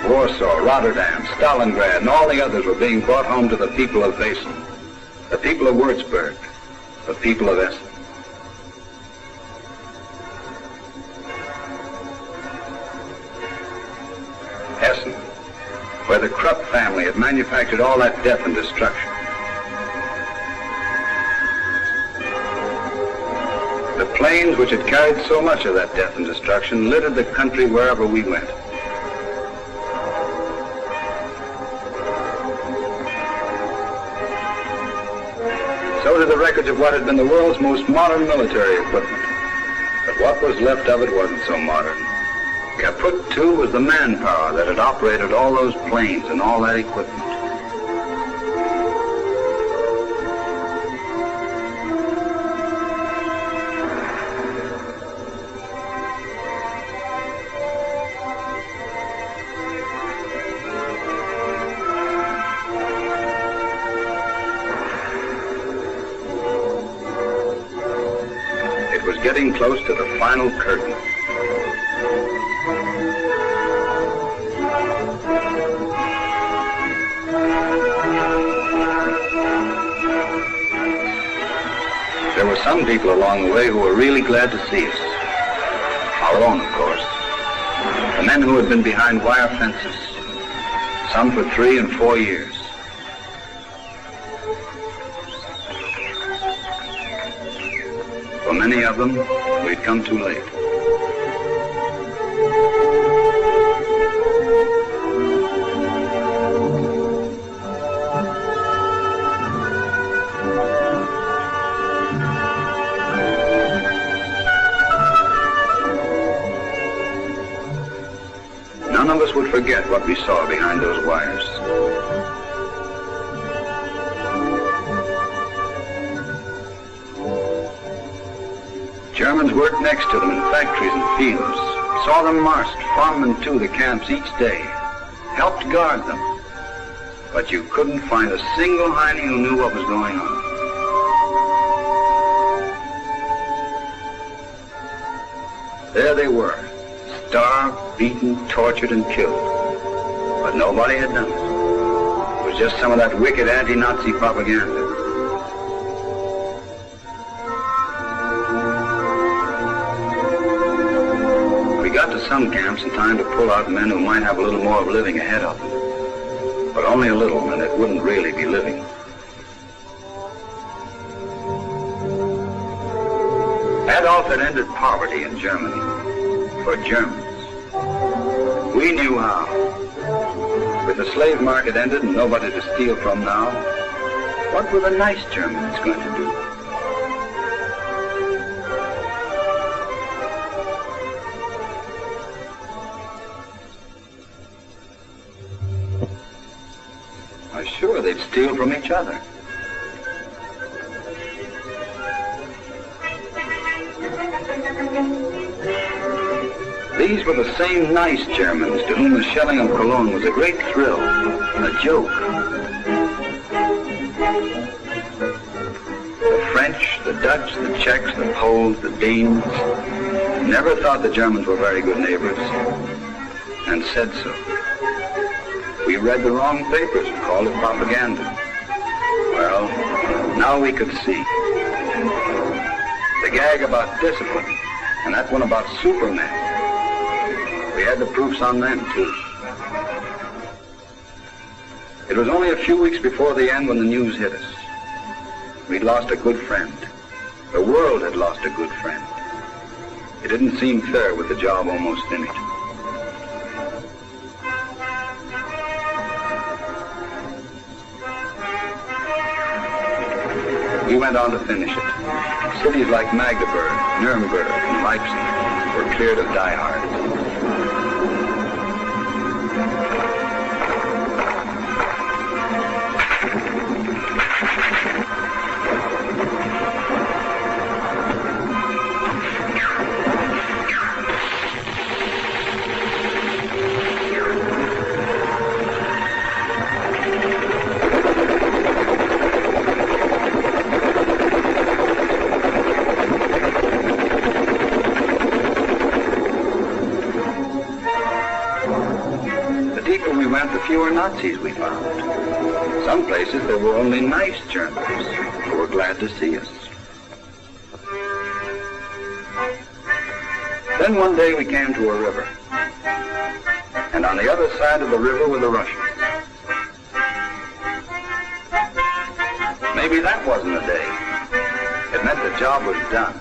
Warsaw, Rotterdam, Stalingrad, and all the others were being brought home to the people of Wesel, the people of Würzburg, the people of Essen. Essen, where the Krupp family had manufactured all that death and destruction. The planes which had carried so much of that death and destruction littered the country wherever we went. So did the records of what had been the world's most modern military equipment. But what was left of it wasn't so modern. Kaput, too, was the manpower that had operated all those planes and all that equipment. Getting close to the final curtain. There were some people along the way who were really glad to see us. Our own, of course. The men who had been behind wire fences, some for 3 and 4 years. For many of them, we'd come too late. None of us would forget what we saw behind those wires. Germans worked next to them in factories and fields, saw them march from and to the camps each day, helped guard them. But you couldn't find a single Heine who knew what was going on. There they were, starved, beaten, tortured, and killed. But nobody had done it. just some of that wicked anti-Nazi propaganda. We got to some camps in time to pull out men who might have a little more of living ahead of them. But only a little, and it wouldn't really be living. Adolf had ended poverty in Germany, for Germans. We knew how. With the slave market ended and nobody to steal from now, what were the nice Germans going to do? Why, sure, they'd steal from each other. These were the same nice Germans to whom the shelling of Cologne was a great thrill, a joke. The French, the Dutch, the Czechs, the Poles, the Danes never thought the Germans were very good neighbors, and said so. We read the wrong papers and called it propaganda. Well, now we could see. The gag about discipline, and that one about Superman. We had the proofs on them, too. It was only a few weeks before the end when the news hit us. We'd lost a good friend. The world had lost a good friend. It didn't seem fair with the job almost finished. We went on to finish it. Cities like Magdeburg, Nuremberg, and Leipzig were cleared of diehards. The fewer Nazis we found. Some places there were only nice Germans who were glad to see us. Then one day we came to a river. And on the other side of the river were the Russians. Maybe that wasn't a day. It meant the job was done.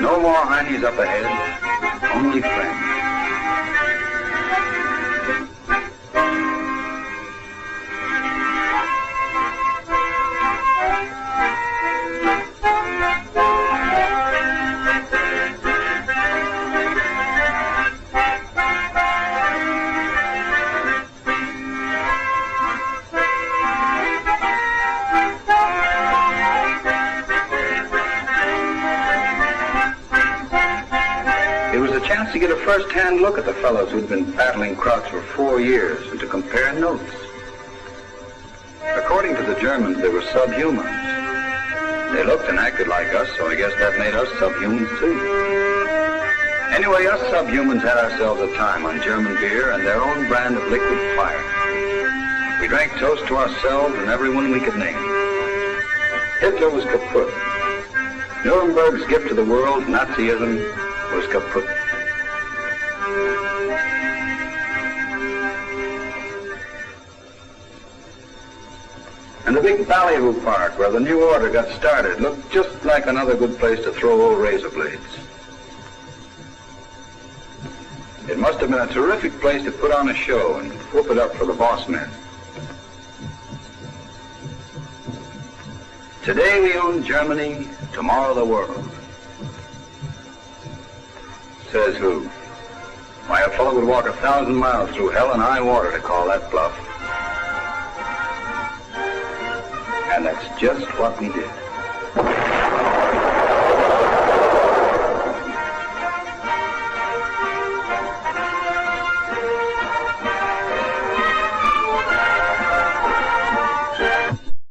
No more Heinies up ahead, only friends. To get a first-hand look at the fellows who'd been battling Krauts for 4 years and to compare notes. According to the Germans, they were subhumans. They looked and acted like us, so I guess that made us subhumans too. Anyway, us subhumans had ourselves a time on German beer and their own brand of liquid fire. We drank toast to ourselves and everyone we could name. Hitler was kaput. Nuremberg's gift to the world, Nazism, was kaput. And the big Ballyhoo Park, where the new order got started, looked just like another good place to throw old razor blades. It must have been a terrific place to put on a show and whoop it up for the boss men. Today we own Germany, tomorrow the world. Says who? Why, a fellow would walk 1,000 miles through hell and high water to call that bluff. And that's just what we did.